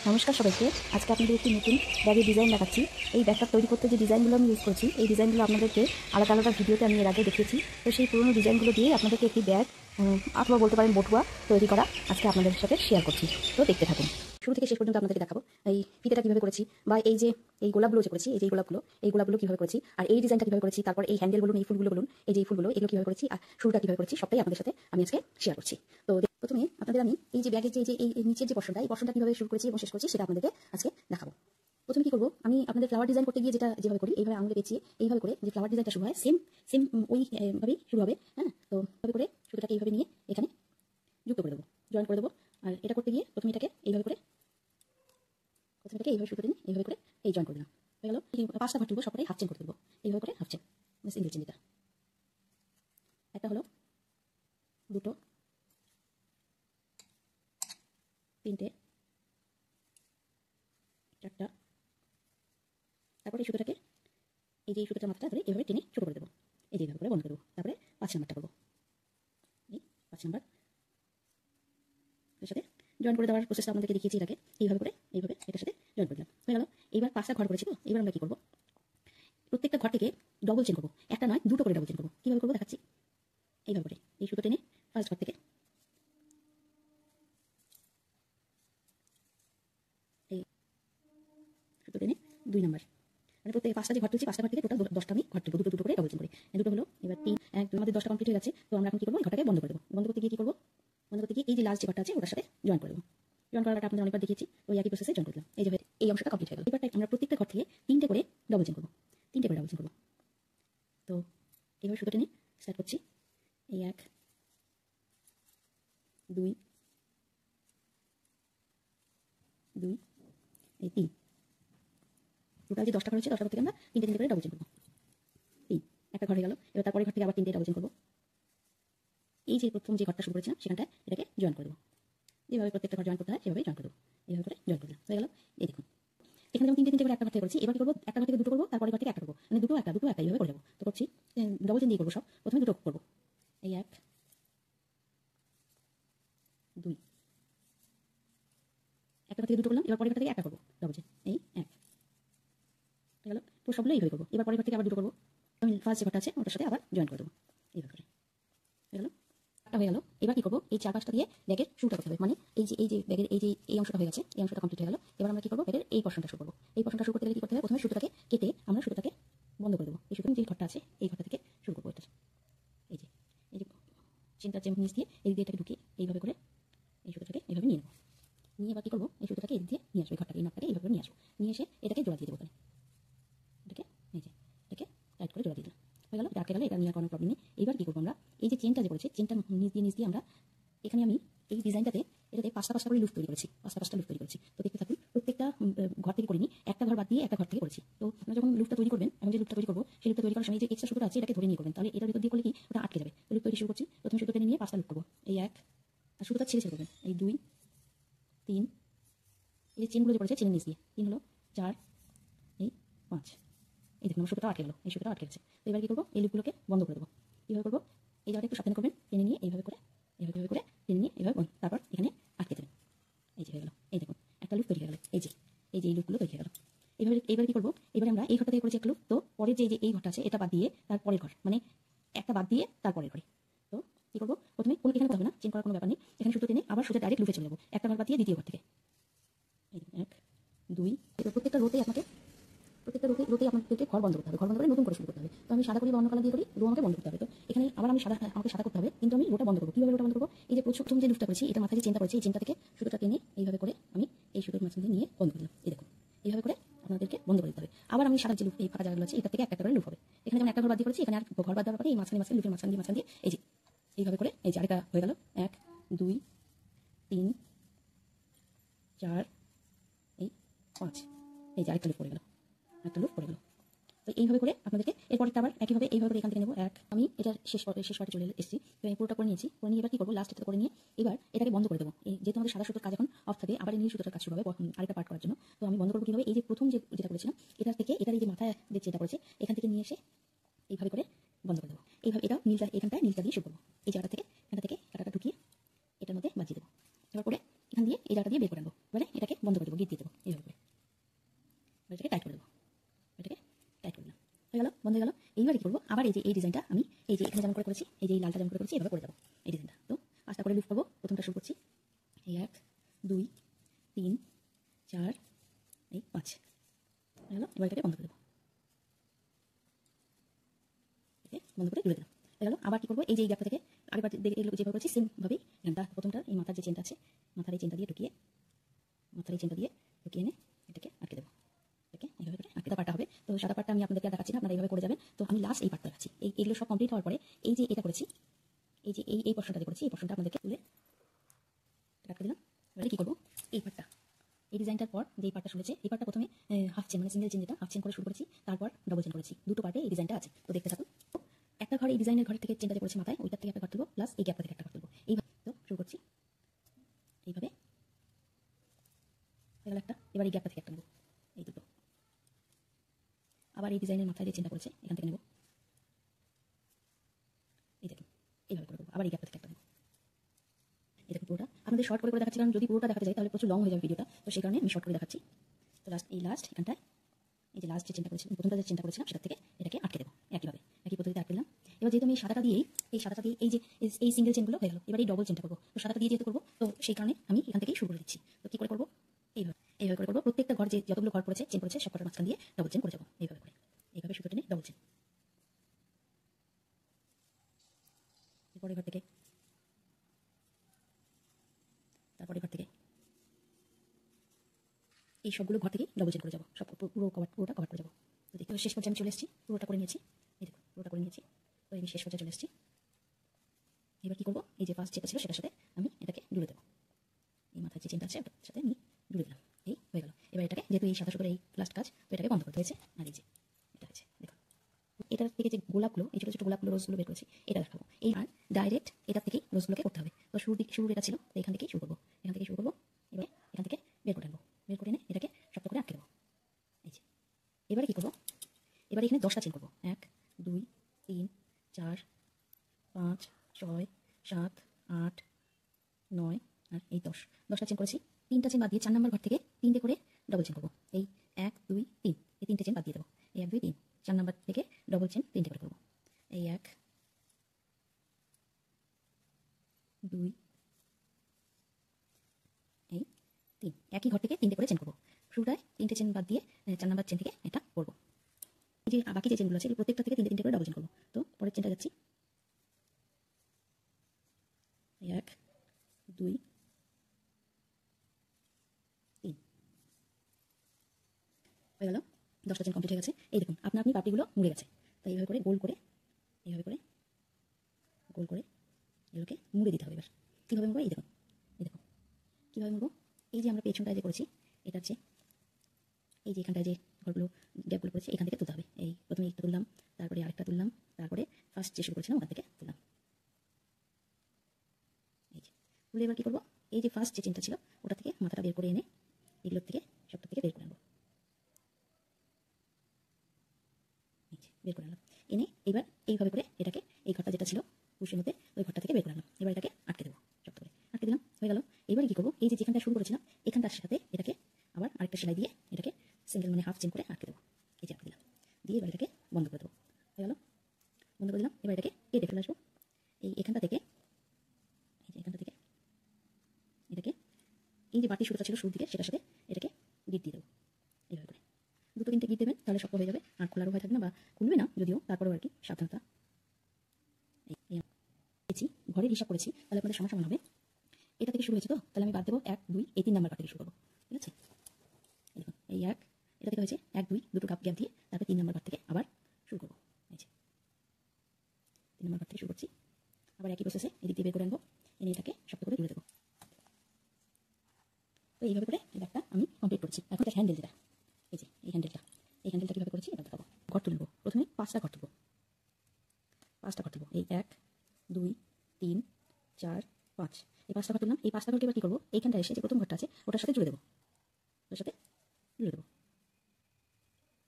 নমস্কার সবাইকে। আজকে আপনাদের একটি নতুন ব্যাগের ডিজাইন দেখাচ্ছি। এই ব্যাগটা তৈরি করতে যে ডিজাইনগুলো আমি ইউজ করছি, এই ডিজাইনগুলো আপনাদেরকে আলাদা আলাদা ভিডিওতে আমি এর আগে দেখিয়েছি। তো সেই পুরোনো ডিজাইনগুলো দিয়ে আপনাদেরকে একটি ব্যাগ অথবা বলতে পারেন বটুয়া তৈরি করা আজকে আপনাদের সাথে শেয়ার করছি। তো দেখতে থাকুন, শুরু থেকে শেষ পর্যন্ত আপনাদেরকে দেখাবো এই ফিতেটা কীভাবে করেছি, বা এই যে এই গোলাপগুলো যে করেছি, এই গোলাপগুলো কীভাবে করেছি, আর এই ডিজাইনটা কীভাবে করেছি, তারপর এই হ্যান্ডেল বলুন, এই ফুলগুলো বলুন, এই যে এই ফুলগুলো, এগুলো কীভাবে করেছি আর শুরুটা কীভাবে করেছি, সবটাই আপনাদের সাথে আমি আজকে শেয়ার করছি। তো প্রথমে আপনাদের আমি এই যে ব্যাগের যে এই নিচের যে পোর্শনটা, এই পোর্শনটা কীভাবে শুরু করেছি এবং শেষ করছি সেটা আপনাদেরকে আজকে দেখাবো। প্রথমে কি করবো, আমি আপনাদের ফ্লাওয়ার ডিজাইন করতে গিয়ে যেভাবে করি, এইভাবে আঙুলে পেঁচিয়ে এইভাবে করে যে ফ্লাওয়ার ডিজাইনটা শুরু হয়, সেম ওইভাবেই শুরু হবে। হ্যাঁ, তো এইভাবে করে সুতোটাকে এইভাবে নিয়ে এখানে যুক্ত করে দেবো, জয়েন করে দেবো। আর এটা করতে গিয়ে প্রথমে এটাকে এইভাবে সুতো টেনে এইভাবে করে এই জয়েন করে দিলাম, হয়ে গেল। 5টা ঘর তুলবো, সবটাই হাফ চেন করতে দেবো, এইভাবে করে হাফ চেন, সিঙ্গেল চেন। এটা একটা হলো, দুটো, তিনটে, চারটা। তারপরে এই সুতোটাকে এই যে সুতোটার মাথাটা ধরে এইভাবে টেনে ছোটো করে দেবো, এই যে এইভাবে করে বন্ধ করবো। তারপরে 5 নাম্বারটা করবো, এই 5 নাম্বার এর সাথে জয়েন করে দেওয়ার প্রসেসটা আপনাদেরকে দেখিয়েছি এটাকে। এইভাবে করে এইভাবে এটার সাথে জয়েন করে দিলাম, হয়ে গেল। এইবার 5টা ঘর করেছি। তো এবার আমরা কি করবো, প্রত্যেকটা ঘর থেকে ডবল চেন করবো, একটা নয় দুটো করে ডবল চেন করবো। কীভাবে করবো দেখাচ্ছি। এইভাবে করে এই সুতো টেনে ফার্স্ট ঘর থেকে এই সুতো টেনে 2 নাম্বার, মানে প্রত্যেক 5টা যে ঘর তুলছি, 5টা ঘর থেকে টোটাল 10টা আমি ঘর তুলবো, দুটো করে ডবল চেন করে। এই দুটো হলো, এবার 3 1 2, আমাদের 10টা কমপ্লিট হয়ে গেছে। তো আমরা এখন কি করবো, এই ঘরটাকে বন্ধ করে দেবো। বন্ধ করতে গিয়ে কি করবো, বন্ধ করতে গিয়ে এই যে লাস্ট যে ঘরটা আছে ওটার সাথে জয়েন করে দেবো। জয়েন করাটা আপনাদের অনেকবার দেখিয়েছি, ওই একই প্রসেসে জয়েন করে দিলাম। এই যে এই অংশটা কমপ্লিট হয়ে গেল। এবার আমরা প্রত্যেকটা ঘর থেকে 3টে করে ডবল চেন করবো, 3টে করে ডবল চেন করবো। তো এইভাবে সুতো টেনে স্টার্ট করছি। এই 1 2 2, এই 3। টোটাল যে 10টা ঘর হচ্ছে, 10টা ঘর থেকে আমরা 3টে করে ডবল চেন করবো। 3, একটা ঘর হয়ে গেল। এবার তারপরে ঘর থেকে আবার 3টে ডবল চেন করবো। এই যে প্রথম যে ঘরটা শুরু করেছিলাম সেখানটায় এটাকে জয়েন করে দেবো। যেভাবে প্রত্যেকটা ঘর জয়েন করতে হয় সেভাবেই জয়েন করে দেবো। এইভাবে করে জয়েন করে দিলাম, হয়ে গেল। এই দেখুন, এখানে যেমন 3টে করে একটা ঘর থেকে করেছি, এবার কি করবো, একটা ঘর থেকে দুটো করবো, তারপরে ঘর থেকে একটা করবো, মানে দুটো একটা এইভাবে করে যাবো। তো করছি, ডবল চেন দিয়ে করবো সব। প্রথমে দুটো করবো, এই 1 2, একটা ঘর থেকে দুটো করলাম। এবার পরের ঘর থেকে একটা করবো ডবল চেন, এই 1, হয়ে গেল। পুরো সবগুলো এইভাবে করবো। এবার পরের ঘর থেকে আবার দুটো করবো, আমি ফার্স্ট যে ঘরটা আছে ওটার সাথে আবার জয়েন করে দেবো, এইভাবে করে, হয়ে গেল। হয়ে গেল। এবার কি করবো, এই 4-5টা দিয়ে ব্যাগের শুরুটা করতে হবে, মানে এই যে ব্যাগের এই অংশটা হয়ে গেছে, এই অংশটা কমপ্লিট হয়ে গেল। এবার আমরা কি করবো, ব্যাগের এই পোর্শনটা শুরু করবো। এই পোর্শনটা শুরু করতে গেলে কি করতে হবে, প্রথমে সুতোটাকে কেটে আমরা সুতোটাকে বন্ধ করে দেবো। এই সুতোর যে ঘরটা আছে এই ঘরটা থেকে শুরু করবো। এটা এই যে চেনটা যে নিচ দিয়ে এই দিয়ে এটাকে ঢুকিয়ে এইভাবে করে এই সুতোটাকে এইভাবে নিয়ে নেবো। নিয়ে এবার কি করবো, এই সুতোটাকে এদিক দিয়ে নিয়ে আসবো, এই ঘরটাকে, এই নটটাকে এইভাবে নিয়ে আসবো। নিয়ে এসে এটাকে জোড়া দিয়ে দেবো। এটাকে এই যে এটাকে টাইট করে জোড়া দিয়ে দিলাম, হয়ে গেল। আটকে গেলে এটা নিয়ে কোনো প্রবলেম নেই। এইবার কি করবো, আমরা এই যে চেনটা যে করেছি, চেনটা নিচ দিয়ে আমরা এখানে, আমি এই ডিজাইনটাতে এটাতে 5টা করে লুপ তৈরি করেছি, 5টা লুপ তৈরি করেছি। তো দেখতে থাকুন, প্রত্যেকটা ঘর থেকে করিনি, একটা ঘর বাদ দিয়ে একটা ঘর থেকে করেছি। তো আপনারা যখন লুপটা তৈরি করবেন, এবং যে লুপটা তৈরি করবো সেই লুপটা তৈরি করার সময় যে এক্সট্রা সুতোটা আছে এটাকে ধরে নিয়ে করবেন, তাহলে এটার ভিতর দিয়ে করলে কি ওটা আটকে যাবে। তো লুপ তৈরি শুরু করছি। প্রথমে সুতো টেনে নিয়ে 5টা লুপ করবো, এই 1, আর সুতোটা ছেড়ে করবেন, এই 2 3, এই যে চেনগুলো যে করেছে চেনের নিচ দিয়ে 3 হলো, 4, এই 5। এই দেখুন আমার সুতোটা আটকে গেলো, এই সুতোটা আটকে গেছে। তো এবার কি করবো, এই লুপগুলোকে বন্ধ করে দেবো। কীভাবে করবো, এই জায়গাটা একটু সাবধানে করবেন, টেনে নিয়ে এইভাবে করে টেনে নিয়ে এইভাবে বন্ধ, তারপর এখানে আটকে দেবেন। এই যে হয়ে গেল, এই দেখুন একটা লুপ তৈরি হয়ে গেল। এই লুপগুলো তৈরি হয়ে গেল। এইবার কি করবো, এবারে আমরা এই ঘরটা থেকে করেছি একটা লুপ, তো পরের যে এই ঘরটা আছে এটা বাদ দিয়ে তার পরের ঘর, মানে একটা বাদ দিয়ে তারপরের ঘরে। তো কি করবো, প্রথমে কোনো এখানে হবে না, চেন করার কোনো ব্যাপার নেই। এখানে সুতো টেনে আবার সোজা ডাইরেক্ট লুপে চলে যাবো, একটা ঘর বাদ দিয়ে দ্বিতীয় ঘর থেকে। এই 1 2, প্রত্যেকটা রোতেই আপনাদেরকে ঘর বন্ধ করতে হবে, ঘর বন্ধ করে নতুন করে শুরু করতে হবে। তো আমি সাদা করি বা অন্য কালার দিয়ে করি, রো আমাকে বন্ধ করতে হবে। তো এখানে আবার আমাকে সাদা করতে হবে, কিন্তু আমি রোটা বন্ধ করবো। কীভাবে রোটা বন্ধ করবো, এই যে প্রথম যে লুপটা করেছি, এটা মাথায় যে চেনটা করেছি, এই চেনটা থেকে সুতোটা টেনে এইভাবে করে আমি এই সুতোর মাঝখান দিয়ে নিয়ে বন্ধ করে দিলাম। এই দেখুন, এইভাবে করে আপনাদেরকে বন্ধ করে দিতে হবে। আবার আমি সাদা যে লুপ, এই ফাঁকা জায়গাগুলো আছে এটা থেকে একটা করে লুপ হবে। এখানে যেমন একটা ঘর বাদ দিয়ে করেছি, এখানে আর ঘর বাদ দেওয়ার পরে এই মাঝখানে লুপের মাঝখান দিয়ে এই যে এইভাবে করে এই যে আরেকটা হয়ে গেল, 1 2 3 4, এই 5, এই যে আরেকটা লুপ পড়ে গেল, একটা লুপ পড়ে গেল। তো এইভাবে করে আপনাদেরকে এরপরটা আবার একইভাবে এইভাবে করে এখান থেকে নেবো। আমি এটা শেষ পার্টে চলে এসেছি, তো এই পুরোটা করে নিয়েছি। করে নিয়ে এবার কি করবো, লাস্টটা করে নিয়ে এবার এটাকে বন্ধ করে দেবো। এই যেহেতু আমাদের সাদা সুতোর কাজ এখন অফ থাকে, আবার নীল সুতোর কাজ শুরু হবে আরেকটা পার্ট করার জন্য। তো আমি বন্ধ করবো কীভাবে, এই যে প্রথম যেটা করেছিলাম এটার থেকে, এটার এই যে মাথায় যে চেনটা করেছে এখান থেকে নিয়ে এসে এইভাবে করে বন্ধ করে দেবো। এইভাবে এটা এখানটা নীলটা দিয়ে শুরু করবো। এই জায়গাটা থেকে কাঁটাটা ঢুকিয়ে এটার মধ্যে বাজিয়ে দেবো। এবার করে এখান দিয়ে এই জায়গাটা দিয়ে বের করে আনবো, এবারে এটাকে বন্ধ করে দেবো, গিট দিয়ে দেবো এইভাবে করে। এটাকে টাইট করে দেবো, এটাকে টাইট করে দিলাম, হয়ে গেল, বন্ধ হয়ে গেল। এইবার কি করবো, আবার এই যে এই ডিজাইনটা আমি এই যে এখানে যেমন করে করেছি, এই যে এই লালটা যেমন করে করেছি এভাবে করে যাবো এই ডিজাইনটা। তো 5টা করে লুপ করবো, প্রথমটা শুরু করছি, এই 1 2 3 4 এই 5 হয়ে গেল। এবার এটাকে বন্ধ করে দেবো, বন্ধ করে জুড়ে দিলাম, হয়ে গেল। আবার কি করবো, এই যে এই গ্যাপটা থেকে আগেরবার যেভাবে করেছি সেমভাবেই এখানটা প্রথমটা এই মাথার যে চেনটা আছে, মাথার এই চেনটা দিয়ে ঢুকিয়ে, মাথার এই চেনটা দিয়ে ঢুকিয়ে এনে এটাকে আটকে দেবো, এটাকে এইভাবে করে আটকে পার্টটা হবে। তো সাদা পার্টটা আমি আপনাদেরকে দেখাচ্ছি না, আপনারা এইভাবে করে যাবেন। তো আমি লাস্ট এই পার্টটা দেখাচ্ছি, এইগুলো সব কমপ্লিট হওয়ার পরে এই যে এটা করেছি, এই যে এই পোর্শনটা করেছি, এই পোর্শনটা আপনাদেরকে তুলে আটকে দিলাম। এবারে কি করবো, এই পার্টটা, এই ডিজাইনটার পর যে পার্টটা শুনেছে, এই পার্টটা প্রথমে হাফ চেন মানে সিঙ্গেল চেন, যেটা হাফ চেন করে শুরু করেছি, তারপর ডবল চেন করেছি। দুটো পার্টে এই ডিজাইনটা আছে, তো দেখতে থাকুন। একটা ঘর এই ডিজাইনের ঘর থেকে চেনটা করেছি মাথায়, ওইটার থেকে একটা ঘর তুলবো, প্লাস এই গ্যাপটা থেকে একটা ঘর তুলবো, এইভাবে। তো শুরু করছি এইভাবে, এবার একটা, এবার এই গ্যাপটা থেকে একটা নেবো, এই দুটো। আবার এই ডিজাইনের মাথায় যে চেনটা করেছে এখান থেকে নেবো, এই দেখুন এইভাবে করে দেবো। আবার এই গ্যাপটা থেকে একটা নেবো, এই দেখুন। পুরোটা আপনাদের শর্ট করে করে দেখাচ্ছি, কারণ যদি পুরোটা দেখাতে যাই তাহলে প্রচুর লং হয়ে যাবে ভিডিওটা, তো সেই কারণে আমি শর্ট করে দেখাচ্ছি। তো লাস্ট এখানটায় এই যে লাস্ট যে চেনটা করেছিলাম, প্রথমটা যে চেনটা করেছিলাম সেটা থেকে এটাকে আটকে দেবো একইভাবে, একই পদ্ধতিতে আটকে দিলাম। এবার যেহেতু আমি সাদাটা দিয়ে এই যে এই সিঙ্গেল চেনগুলো হয়ে গেল, এবার এই ডবল চেনটা করবো। তো সাদাটা দিয়ে যেহেতু করবো, তো সেই কারণে আমি এখান থেকেই শুরু করে দিচ্ছি। তো কি করে করবো, এইভাবে করে করবো। প্রত্যেকটা ঘর যে যতগুলো ঘর পড়েছে চেন করেছে সবকটার মাঝখান দিয়ে ডবল চেন করে যাবো, এইভাবে করে, এইভাবে সুতো টেনে ডবল চেন। এরপরে ঘর থেকে, তারপরে ঘর থেকে এই সবগুলো ঘর থেকে ডবল চেন করে যাবো, সব পুরোটা কভার করে যাবো। তো দেখতে শেষ পর্যায়ে আমি চলে এসেছি, পুরোটা করে নিয়েছি, এই দেখুন পুরোটা করে নিয়েছি। তো আমি শেষ পর্যায়ে চলে এসেছি। এবার কি করবো, এই যে ফার্স্ট যেটা ছিল সেটার সাথে আমি এটাকে জুড়ে দেবো, এই মাথায় যে চেনটা আছে ওটার সাথে আমি জুড়ে দিলাম, এই হয়ে গেল। এবার এটাকে যেহেতু এই সাদা সুতোর এই লাস্ট কাজ, তো এটাকে বন্ধ করতে হয়েছে। আর এই যে এটা হয়েছে দেখুন, এটার থেকে যে গোলাপগুলো, এই ছোটো ছোটো গোলাপগুলো রোজগুলো বের করেছি, এটা দেখাবো। এই আর ডাইরেক্ট এটার থেকেই রোজগুলোকে করতে হবে। তো শুরু এটা ছিল, তো এখান থেকেই শুরু করবো, এখান থেকেই শুরু করবো। এবার এখান থেকে বের করে আনবো, বের করে এনে এটাকে শক্ত করে আটকে দেবো, এই যে। এবারে কি করবো, এবারে এখানে 10টা চেন করবো, 1 2 3 4 5 6 7 8 9 আর এই 10টা চেন করেছি। 3টা চেন বাদ দিয়ে 4 নম্বর ঘর থেকে 3টে করে ডবল চেন করবো, এই 1 2 3, এই 3টে চেন বাদ দিয়ে দেবো, এই 1 2 3। 4 নম্বর থেকে ডবল চেন 3টে করে করবো, এই 1 2 এই 3। একই ঘর থেকে 3টে করে চেন করবো, শুরুটায় 3টে চেন বাদ দিয়ে 4 নম্বর চেন থেকে এটা করবো। এই যে বাকি যে চেনগুলো আছে প্রত্যেকটা থেকে 3টে করে ডবল চেন করবো। তো পরের চেনটা যাচ্ছি, 1 2 3 হয়ে গেল। 10টা চেন কমপ্লিট হয়ে গেছে। এই দেখুন আপনা আপনি পাপড়িগুলো মুড়ে গেছে। তো এইভাবে করে গোল করে, এইভাবে করে গোল করে এগুলোকে মুড়ে দিতে হবে। এবার কীভাবে মুড়বো, এই দেখুন, এই দেখুন কীভাবে মুড়বো। এই যে আমরা পেছনটায় যে করেছি, এটার যে এই যে এখানটায় যে ঘরগুলো গ্যাপগুলো করেছি এখান থেকে তুলতে হবে। এই প্রথমে একটা তুললাম, তারপরে আরেকটা তুললাম, তারপরে ফার্স্ট যে শুরু করেছিলাম ওখান থেকে তুললাম, এই যে তুলে এবার কী করবো, এই যে ফার্স্ট যে চেনটা ছিল ওটা থেকে মাথাটা বের করে এনে এগুলোর থেকে সবটা থেকে বের করে আনবো, এই যে বের করে আনলাম। এনে এবার এইভাবে করে এটাকে এই ঘরটা যেটা ছিল পুষের মধ্যে ওই ঘরটা থেকে বের করে আনলাম। এবার এটাকে আটকে দেবো, শক্ত করে আটকে দিলাম, হয়ে গেল। এবার কী করবো, এই যে যেখানটা শুরু করেছিলাম এখানটার সাথে এটাকে আবার আরেকটা সেলাই দিয়ে এটাকে সিঙ্গেল মানে হাফ চেন করে আটকে দেবো, এই যে আটকে দিলাম। দিয়ে এবার এটাকে বন্ধ করে দেবো, হয়ে গেল, বন্ধ করে দিলাম। এবার এটাকে কেটে ফেলে আসবো, এই এখানটা থেকে, এই যে এখানটা থেকে এটাকে এই যে বাকি সুতোটা ছিল শুরুর দিকে সেটার সাথে এটাকে গিট দিয়ে দেবো, এইভাবে করে 2-3টে গিট দেবেন, তাহলে শক্ত হয়ে যাবে আর খোলারও ভয় থাকবে না, বা খুলবে না যদিও, তারপরেও আর কি সাবধানতা। এই ঘরের হিসাব করেছি তাহলে আপনাদের সমান সমান হবে। এটা থেকে শুরু হয়েছে, তো তাহলে আমি বাদ দেবো 1 2 এই 3 নম্বর ঘর থেকে শুরু করবো, ঠিক আছে। দেখুন এই 1, এটা থেকে হয়েছে 1 2, দুটো গ্যাপ দিয়ে তারপরে 3 নম্বর ঘর থেকে আবার শুরু করবো, এই যে 3 নম্বর ঘর থেকে শুরু করছি। আবার একই প্রসেসে এদিক দিয়ে বের করে আনবো, এনে এটাকে শক্ত করে জুড়ে দেবো। তো এইভাবে করে এই ব্যাগটা আমি কমপ্লিট করেছি। এখন তার হ্যান্ডেল যেটা, এই যে এই হ্যান্ডেলটা কীভাবে করেছি এটা দেখাবো। ঘর তুলবো, প্রথমে 5টা ঘর তুলবো, 5টা ঘর তুলবো, এই 1 2 3 4 5, এই 5টা ঘর তুললাম। এই 5টা ঘরকে এবার কী করবো, এইখানটা এসে যে প্রথম ঘরটা আছে ওটার সাথে জুড়ে দেবো, ওটার সাথে জুড়ে দেবো,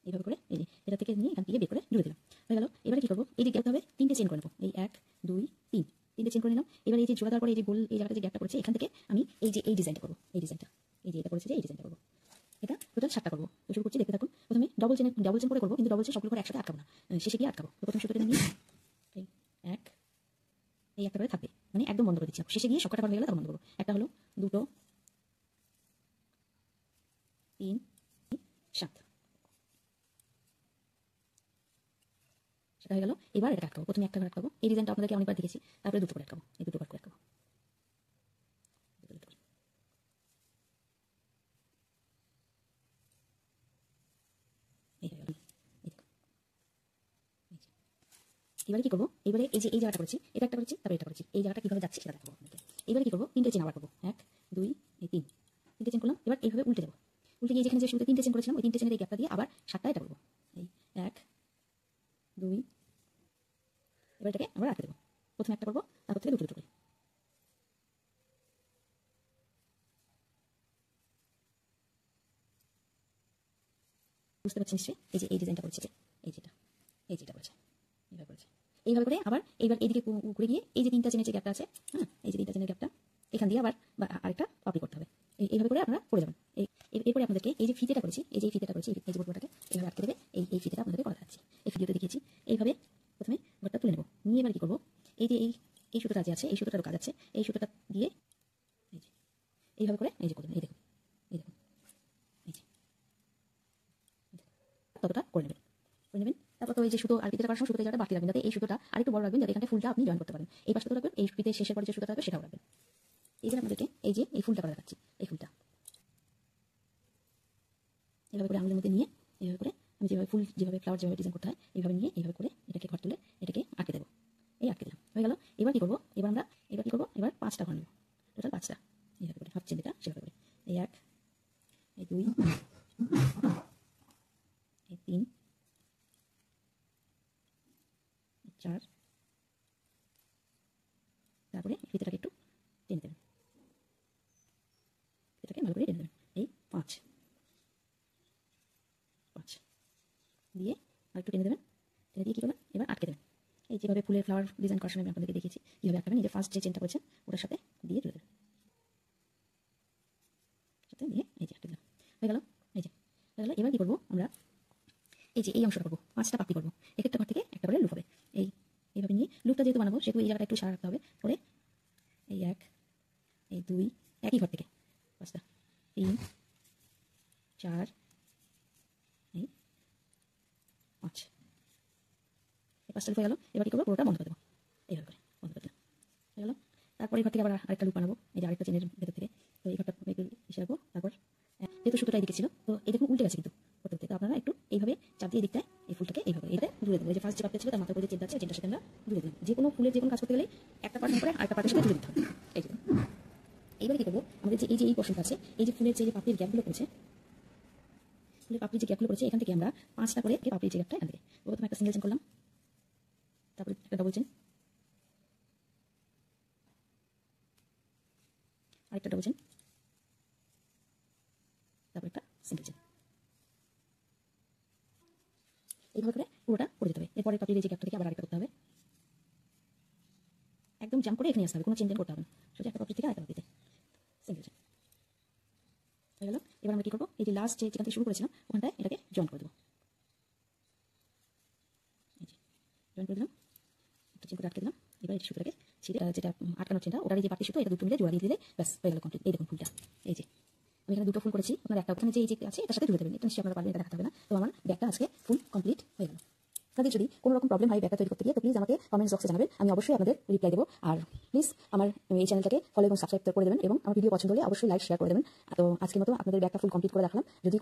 এইভাবে করে এই যে এটা থেকে নিয়ে এখান থেকে বের করে জুড়ে দিলাম, হয়ে গেল। এবারে কী করবো, এই যে গ্যাপটা হবে 3টে চেন করে নেবো, এই 1 2 3 চেন করে নিলাম। এবার এই যে জোড়া দেওয়ার পরে এই যে গোল এই জায়গাটা যে গ্যাপটা করেছে এখান থেকে আমি এই যে এই ডিজাইনটা করবো, এই ডিজাইনটা এই যে এটা করেছি যে এই ডিজাইনটা করবো, এটা টোটাল 7টা করবো। তো শুরু করছি, দেখতে থাকুন। প্রথমে ডবল চেন করে করবো, কিন্তু ডবল চেন সবগুলো করে একসাথে আটকাবো না, শেষে গিয়ে আটকাবো। তো প্রথমে সুতো টেনে নিয়ে এই একটা করে থাকবে, মানে একদম বন্ধ করে দিচ্ছি। শেষে গিয়ে সবকটা হয়ে গেলে তখন বন্ধ করবো। একটা হলো, দুটো, 3, 7, সেটা হয়ে গেল। এবার এটা আটকাবো, প্রথমে একটা করে আটকাবো। এই ডিজাইনটা আপনাদেরকে অনেকবার দেখেছি, তারপরে দুটো করে আটকাবো, এই দুটো করে আটকাবো। এবারে কি করবো, এবারে এই যে এই জায়গাটা করেছি, এটা একটা করেছি, তারপরে এটা করেছি, এই জায়গাটা কিভাবে যাচ্ছে সেটা দেখাবো আপনাকে। এবারে কি করবো, 3টে চেন আবার করবো, 1, 2, 3, 3টে চেন করলাম। এবার এইভাবে উল্টে যাবো, উল্টে গিয়ে যেখানে যে শুরুতে 3টে চেন করেছিলাম, ওই 3টে চেনের এই গ্যাপটা দিয়ে আবার 7টা এটা করবো। এই 1, 2, এবার এটাকে আবার আটকে দেবো। প্রথমে একটা করবো, তারপর থেকে দুটো করে। বুঝতে পারছেন নিশ্চয়ই? এই যে এই ডিজাইনটা করেছে, এই যেটা করেছে, এইভাবে করেছে। এইভাবে করে আবার এইবার এইদিকে ঘুরে গিয়ে এই যে 3টা চেনের যে গ্যাপটা আছে, হ্যাঁ, এই যে 3টা চেনের গ্যাপটা এখান দিয়ে আবার আরেকটা পাপড়ি করতে হবে। এইভাবে করে আপনারা করে যাবেন। এরপরে আপনাদেরকে এই যে ফিতেটা করেছি, এই যে ফিতেটা করেছি, এই যে বোর্ডটাকে এইভাবে আটকে দেবে। এই ফিতেটা আপনাদেরকে করা যাচ্ছে, এই ভিডিওতে দেখিয়েছি। এইভাবে প্রথমে ঘরটা তুলে নেবো, নিয়ে এবার কি করবো, এই যে এই সুতোটা যে আছে, এই সুতোটারও কাজ আছে, এই সুতোটা দিয়ে এই যে এইভাবে করে এই যে করবেন। এই দেখুন, এই দেখুন, এই যে ততটা করে নেবেন। তারপর তো এই যে সুতো আর ফিতেটা করার সময় সুতোতে জায়গাটা বাকি রাখবেন, যাতে এই সুতোটা আরেকটু বড় রাখবেন, যাতে এখানে ফুলটা আপনি জয়েন করতে পারেন। এই পাশে রাখবেন, এই ফিতে শেষের পরে যে সুতোটা থাকবে সেটাও রাখবেন। এইবার আপনাদেরকে এই যে এই ফুলটা করে দেখাচ্ছি, এই ফুলটা এইভাবে করে আঙুলের মধ্যে নিয়ে এইভাবে করে আমি যেভাবে ফুল যেভাবে ফ্লাওয়ার যেভাবে ডিজাইন করতে হয় এইভাবে নিয়ে এইভাবে করে এটাকে ঘর তুলে এটাকে আটকে দেবো। এই আটকে দিলাম, হয়ে গেল। এবার কি করবো, এবার কি করবো, এবার 5টা ঘর নেবো, টোটাল 5টা। এইভাবে করে হাফ চেন যেটা সেভাবে করে, এই 1, এই 2, এই 3, 4, তারপরে ফিতেটাকে একটু টেনে দেবেন, এটাকে ভালো করে টেনে দেবেন। এই 5 দিয়ে আর একটু টেনে দেবেন, টেনে দিয়ে কি করবেন, এবার আটকে দেবেন। এই যেভাবে ফুলের ফ্লাওয়ার ডিজাইন করার সময় আমি আপনাদেরকে দেখিয়েছি কীভাবে আটকাবেন। এই যে ফার্স্ট যে চেনটা করেছেন ওটার সাথে দিয়ে জুড়ে দেবেন, সাথে দিয়ে এই যে আটকে দিলাম, হয়ে গেল। এই যে হয়ে গেল। এবার কি করবো, আমরা এই যে এই অংশটা করবো, 5টা পাপড়ি করবো, এক একটা ঘর থেকে একটা করে লুপ হবে। এইভাবে নিয়ে লুপটা যেহেতু বানাবো সেহেতু এই জায়গাটা একটু সারা রাখতে হবে। করে এই 1, এই 2, একই ঘর থেকে 5টা, 3, 4, এই 5, এই 5টা লুপ হয়ে গেল। এবার কি করবো, পুরোটা বন্ধ করে দেবো, এইভাবে করে বন্ধ করে দিলাম, হয়ে গেল। তারপরে এই ঘর থেকে আবার আরেকটা লুপ বানাবো, এই যে আরেকটা চেনের ভেতর থেকে। তো এই ঘরটা একটু এসে রাখবো। তারপর যেহেতু সুতোটা এদিকে ছিল, তো এই দেখুন উল্টে গেছে কিন্তু করতে। তো আপনারা একটু এইভাবে চাপ দিয়ে দিকটায় এই ফুলটাকে এইভাবে এটা জুড়ে দেবো। এই যে ফার্স্ট যে পাপড়ি ছিল তার মাথার উপরে যে চেনটা আছে, চেনটার সাথে আমরা জুড়ে দিলাম। যে কোনো ফুলের যে কোনো কাজ করতে গেলে একটা পার্ট করে আরেকটা পার্টের সাথে জুড়ে দিতে হবে। এই যে এইবারে কি করবো, আমাদের যে এই পোর্শনটা আছে, এই যে ফুলের যে পাপড়ির গ্যাপগুলো করেছে, ফুলের পাপড়ির যে গ্যাপগুলো করেছে, এখান থেকে আমরা 5টা করে পাপড়ির যে গ্যাপটা এখান থেকে প্রথমে একটা সিঙ্গেল চেন করলাম, তারপরে একটা ডবল চেন, আরেকটা ডবল চেন, তারপর একটা সিঙ্গেল চেন। এইভাবে করে পুরোটা করে দিতে হবে। এরপরে পাপড়ির যে গ্যাপটা থেকে আবার আরেকটা করতে হবে, একদম জাম্প করে এখানে আসতে হবে, কোনো চেন করতে হবে না, সোজা একটা পাপড়ি থেকে আরেকটা পাপড়িতে সিঙ্গেল চেন, হয়ে গেল। এবার আমরা কি করবো, এই যে লাস্ট যেখান থেকে শুরু করেছিলাম ওখানটায় এটাকে জয়েন করে দেবো, এই যে জয়েন করে দিলাম, একটা চেন করে আটকে দিলাম। এবার এই সুতোটাকে ছিঁড়ে যেটা আটকানোর চেনটা ওটার যে পাপড়ি সুতো, এটা দুটো মিলে জোড়া দিয়ে দিলে ব্যাস হয়ে গেল কমপ্লিট। এই দেখুন ফুলটা, এই যে আমি এখানে দুটো ফুল করেছি, আপনার একটা ওখানে যে এই যে আছে এটার সাথে জুড়ে দেবেন, এটা নিশ্চয়ই আপনারা পারবেন, এটা দেখাতে হবে না। তো আমার ব্যাগটা আজকে ফুল কমপ্লিট হয়ে গেল। আপনাদের যদি কোনো রকম প্রবলেম হয় ব্যাগটা তৈরি করতে গিয়ে, তো প্লিজ আমাকে কমেন্টস বক্সে জানাবেন, আমি অবশ্যই আপনাদের রিপ্লাই দেবো। আর প্লিজ আমার এই চ্যানেলটাকে ফলো এবং সাবস্ক্রাইব করে দেবেন, এবং আমার ভিডিও পছন্দ হলে অবশ্যই লাইক শেয়ার করে দেবেন। তো আজকের মতো আপনাদের ব্যাগটা ফুল কমপ্লিট করে দেখালাম। যদি